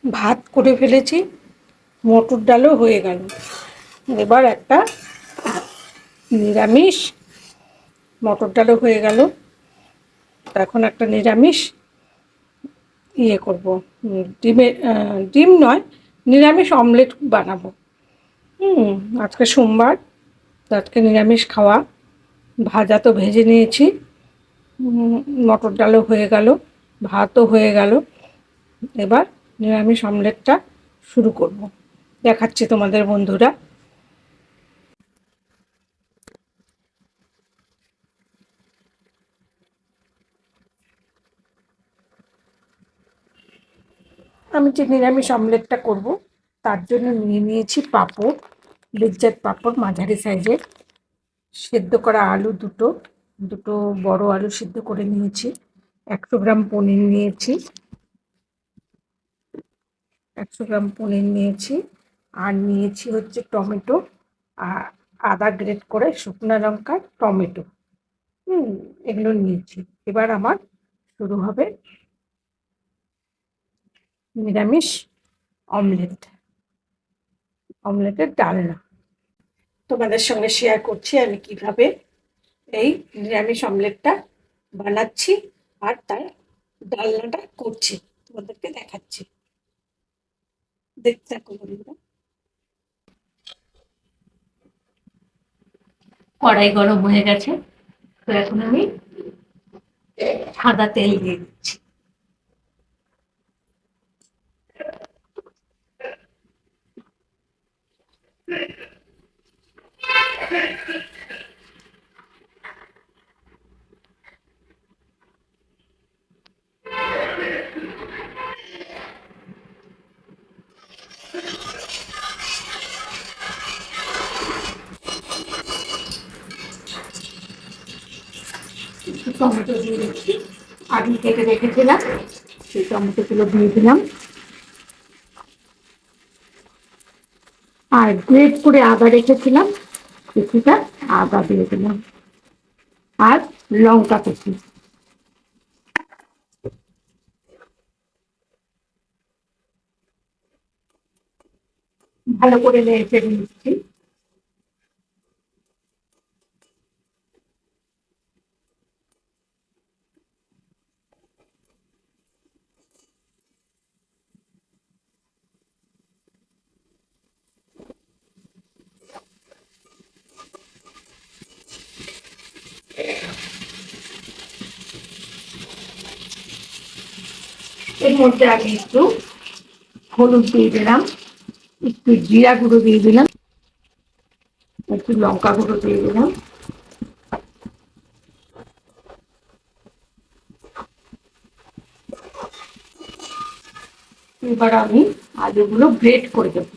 ভাত করে ফেলেছি, মটর ডালও হয়ে গেল। এবার একটা নিরামিষ, মটর ডালও হয়ে গেল। এখন একটা নিরামিষ করব, ডিম নয়, নিরামিষ অমলেট বানাবো। আজকে সোমবার, তো আজকে নিরামিষ খাওয়া। ভাজা তো ভেজে নিয়েছি, মটর ডালও হয়ে গেল, ভাতও হয়ে গেল। এবার নিরামিষ অমলেটটা শুরু করব, দেখাচ্ছি তোমাদের বন্ধুরা। আমি যে নিরামিষ অমলেটটা করব তার জন্য নিয়ে নিয়েছি পাঁপড়, লিজ্জাত পাঁপড় মাঝারি সাইজের, সেদ্ধ করা আলু দুটো, দুটো বড় আলু সিদ্ধ করে নিয়েছি, 100 গ্রাম পনির নিয়েছি, 100 গ্রাম পনির নিয়েছি, আর নিয়েছি হচ্ছে টমেটো, আর আদা গ্রেট করে, শুকনো লঙ্কা, টমেটো, এগুলো নিয়েছি। এবার আমার শুরু হবে নিরামিষ অমলেট, অমলেটের ডালনা। তোমাদের সঙ্গে শেয়ার করছি আমি কিভাবে এই নিরামিষ অমলেটটা বানাচ্ছি আর তার ডালনাটা করছি, তোমাদেরকে দেখাচ্ছি, দেখতে থাকো বন্ধুরা। কড়াই গরম হয়ে গেছে, তো এখন আমি সাদা তেল দিয়ে দিচ্ছি। টমেটো দিয়ে দিচ্ছি, আলু কেটে রেখেছিলাম সেই টমেটোগুলো দিয়ে দিলাম, আর গ্রেট করে আদা রেখেছিলাম কিছুটা, আদা দিয়ে দিলাম, আর লঙ্কা কুচি। ভালো করে নেড়ে চেড়ে নিচ্ছি। এর মধ্যে আমি একটু হলুদ দিয়ে দিলাম, একটু জিরা গুঁড়ো দিয়ে দিলাম, একটু লঙ্কা গুঁড়ো দিয়ে দিলাম। এবার আমি আলুগুলো গ্রেট করে দেবো।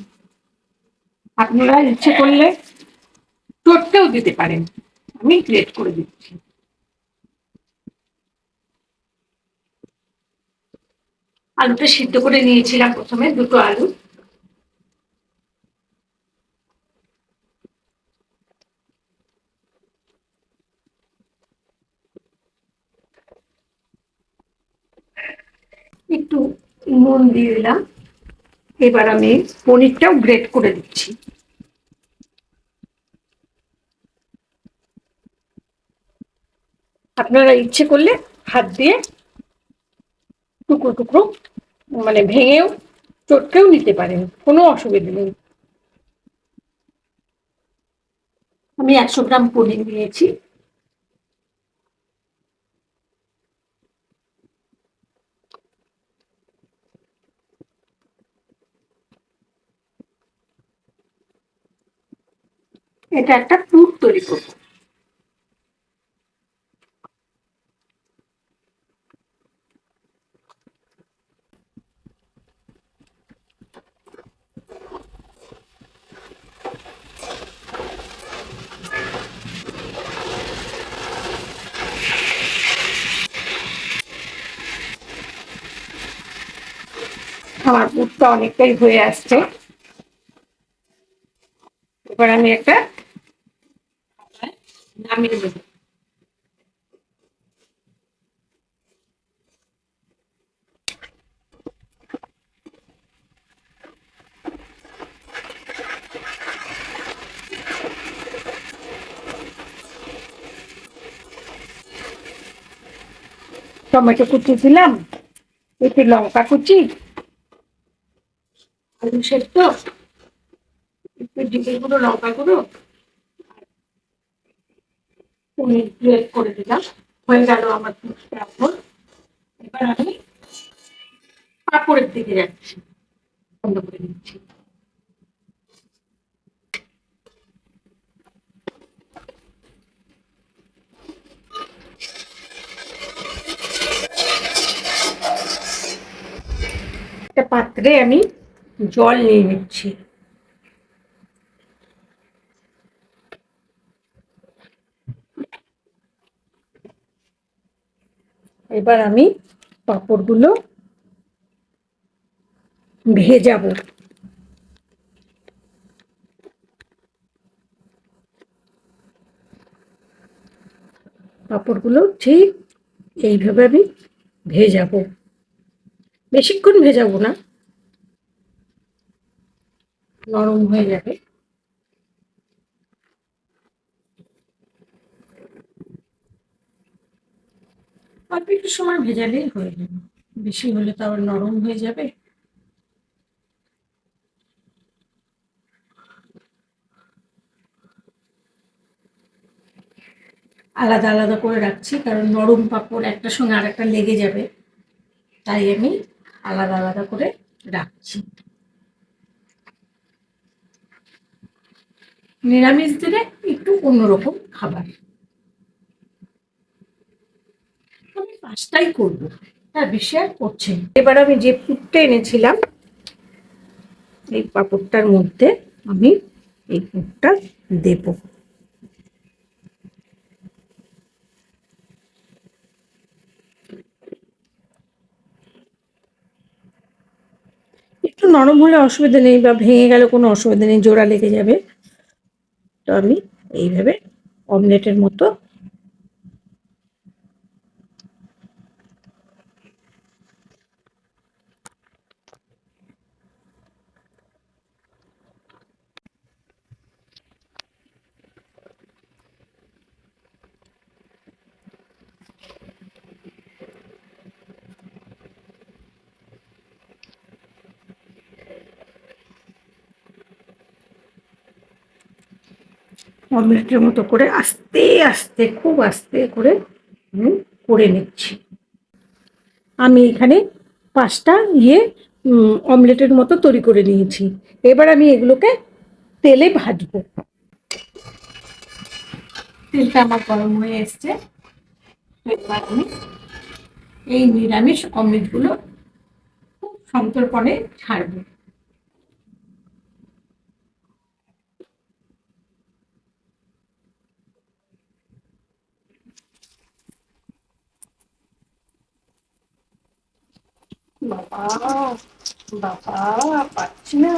আপনারা ইচ্ছে করলে চটকেও দিতে পারেন, আমি গ্রেট করে দিচ্ছি। আলুটা সিদ্ধ করে নিয়েছিলাম প্রথমে, দুটো আলু, একটু নুন দিয়ে দিলাম। এবার আমি পনিরটাও গ্রেট করে দিচ্ছি। আপনারা ইচ্ছে করলে হাত দিয়ে টুকরো টুকরো মানে ভেঙেও চটকেও নিতে পারেন, কোনো অসুবিধা নেই। আমি 100 গ্রাম পনির নিয়েছি, এটা একটা পুর তৈরি করব। আমার পুরটা অনেকটাই হয়ে আসছে, এবার আমি একটা নামিয়ে দেবো। টমেটো কুচি দিলাম, একটু লঙ্কা কুচি, আলু সেদ্ধ, একটু জিরে গুঁড়ো, লঙ্কা গুঁড়ো, পনির গ্রেট করে দিলাম। হয়ে গেল আমার দুধটা। এখন এবার আমি পাঁপড়ের দিকে যাচ্ছি, বন্ধ করে দিচ্ছি। একটা পাত্রে আমি জল নিয়ে নিচ্ছি। এবার আমি পাঁপড়গুলো ভেজাবো। পাঁপড়গুলো ঠিক এইভাবে আমি ভেজাবো, বেশিক্ষণ ভেজাবো না, নরম হয়ে যাবে। অল্প একটু সময় ভেজালেই হয়ে যাবে, বেশি হলে তো আবার নরম হয়ে যাবে। আলাদা আলাদা করে রাখছি, কারণ নরম পাঁপড় একটার সঙ্গে আর একটা লেগে যাবে, তাই আমি আলাদা আলাদা করে রাখছি। নিরামিষ দিনে একটু অন্যরকম খাবার। আমি পাঁচটাই করবো, তার বেশি আর করছি না। এবার আমি যে পুরটা এনেছিলাম, এই পাঁপড়টার মধ্যে আমি এই পুরটা দেব। একটু নরম হলে অসুবিধা নেই, বা ভেঙে গেলে কোনো অসুবিধা নেই, জোড়া লেগে যাবে। তো আমি এইভাবে অমলেটের মতো অমলেটের মতো করে আস্তে আস্তে, খুব আস্তে করে আমি করে নিচ্ছি। আমি এখানে পাঁচটা অমলেটের মতো তৈরি করে নিয়েছি। এবার আমি এগুলোকে তেলে ভাজবো। তেলটা আমার গরম হয়ে এসছে। এবার আমি এই নিরামিষ অমলেটগুলো খুব সন্তর্পণে ছাড়বো। বাবা, বাবা, পাচ্ছি না।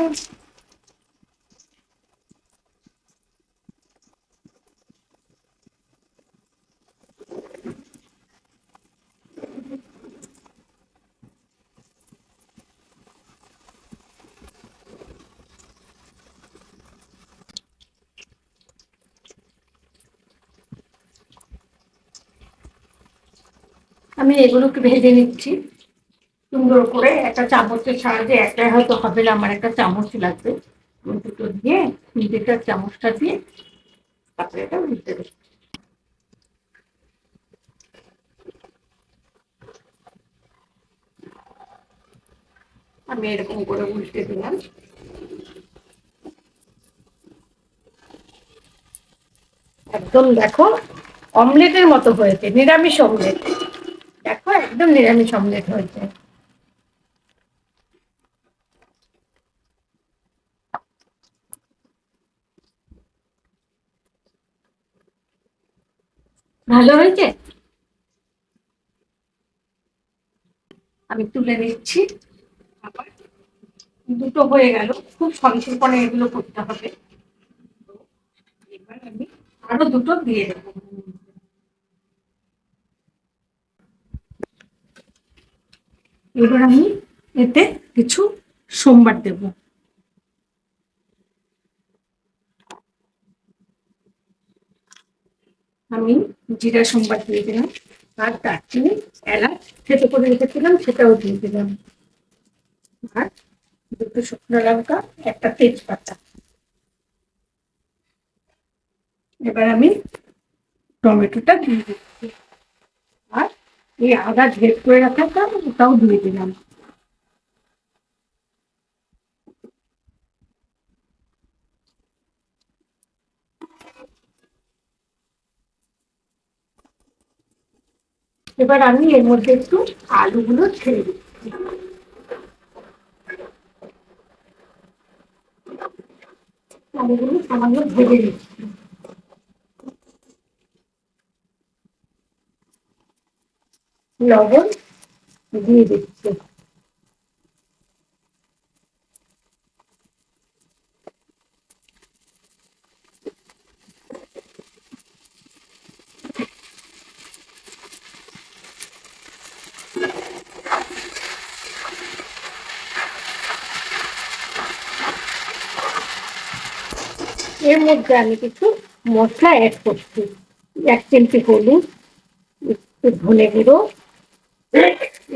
আমি এগুলোকে ভেজে নিচ্ছি সুন্দর করে। একটা চামচের সাহায্যে, একটাই হয়তো হবে না, আমার একটা চামচ লাগবে। দুটো দিয়ে, নিজেরটা চামচটা দিয়ে তারপরে এটা ভেজে দেবো। আমি এরকম করে উল্টে দিলাম। একদম দেখো অমলেটের মতো হয়েছে, নিরামিষ অমলেট। দেখো একদম নিরামিষ অমলেট হয়েছে। ভালো হয়েছে। আমি তুলে নিচ্ছি। আবার দুটো হয়ে গেল, খুব সন্তর্পণে এগুলো করতে হবে। এবার আমি আরো দুটো দিয়ে দেবো। এবার আমি এতে কিছু সোমবার দেব। আমি জিরা সোমবার দিয়ে দিলাম, আর দারচিনি, এলাচ থেতো করে রেখেছিলাম সেটাও দিয়ে দিলাম, আর দুটো শুকনো লঙ্কা, একটা তেজপাতা। এবার আমি টমেটোটা দিয়ে দিচ্ছি, আর এই আদা ঢেক করে রাখাটা ওটাও দিয়ে দিলাম। এবার আমি এর মধ্যে একটু আলুগুলো ছেড়ে দিচ্ছি। আলুগুলো সামান্য ভেজে দিচ্ছি, লবণ দিয়ে দিচ্ছি। এর মধ্যে আমি কিছু মশলা অ্যাড করছি, 1 চিমটি হলুদ, একটু ধনে গুঁড়ো,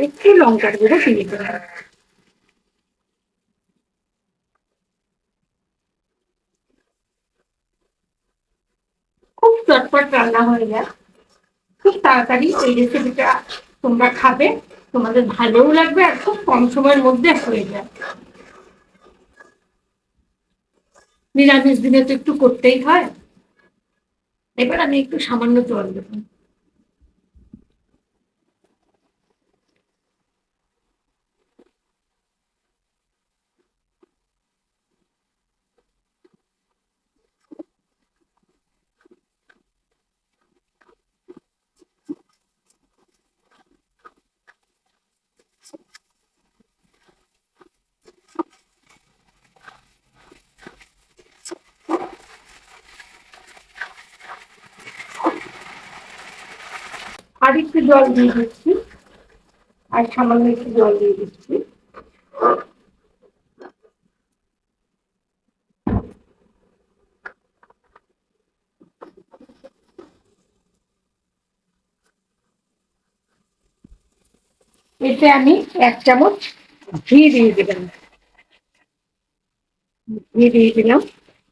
একটু লঙ্কার গুঁড়ো দিয়ে দিলাম। খুব চটপট রান্না হয়ে যায়, খুব তাড়াতাড়ি এই রেসিপিটা তোমরা খাবে, তোমাদের ভালোও লাগবে আর খুব কম সময়ের মধ্যে হয়ে যায়। নিরামিষ দিনে তো একটু করতেই হয়। এবার আমি একটু সামান্য জল দেবো। আর একটু জল দিয়ে দিচ্ছি, আর সামান্য একটু জল দিয়ে দিচ্ছি। এতে আমি 1 চামচ ঘি দিয়ে দিলাম। ঘি দিয়ে দিলাম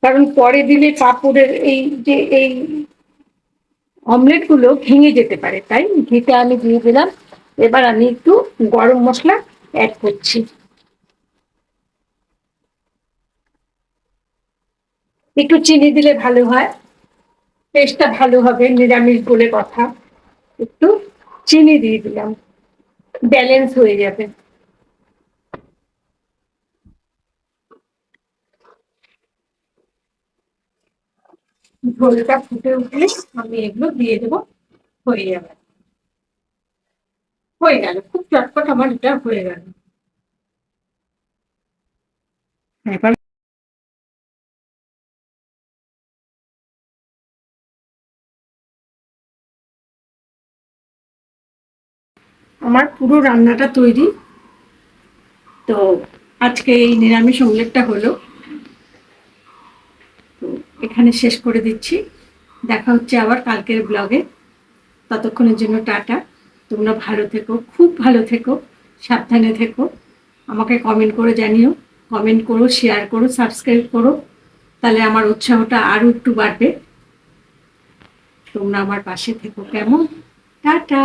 কারণ পরে দিলে পাঁপড়ের এই অমলেট গুলো ভেঙে যেতে পারে, তাই ঘিটা আমি দিয়ে দিলাম। এবার আমি একটু গরম মশলা অ্যাড করছি। একটু চিনি দিলে ভালো হয়, টেস্টটা ভালো হবে, নিরামিষ বলে কথা। একটু চিনি দিয়ে দিলাম, ব্যালেন্স হয়ে যাবে। ঝোলটা ফুটে উঠলে আমি এগুলো দিয়ে দেবো, হয়ে যাবে। হয়ে গেল, খুব চটপট আমার এটা হয়ে গেল। এবার আমার পুরো রান্নাটা তৈরি। তো আজকে এই নিরামিষ অমলেটটা হলো, তো এখানে শেষ করে দিচ্ছি। দেখা হচ্ছে আবার কালকের ব্লগে। ততক্ষণের জন্য টাটা। তোমরা ভালো থেকো, খুব ভালো থেকো, সাবধানে থেকো। আমাকে কমেন্ট করে জানিও, কমেন্ট করো, শেয়ার করো, সাবস্ক্রাইব করো, তাহলে আমার উৎসাহটা আরো একটু বাড়বে। তোমরা আমার পাশে থেকো, কেমন? টাটা।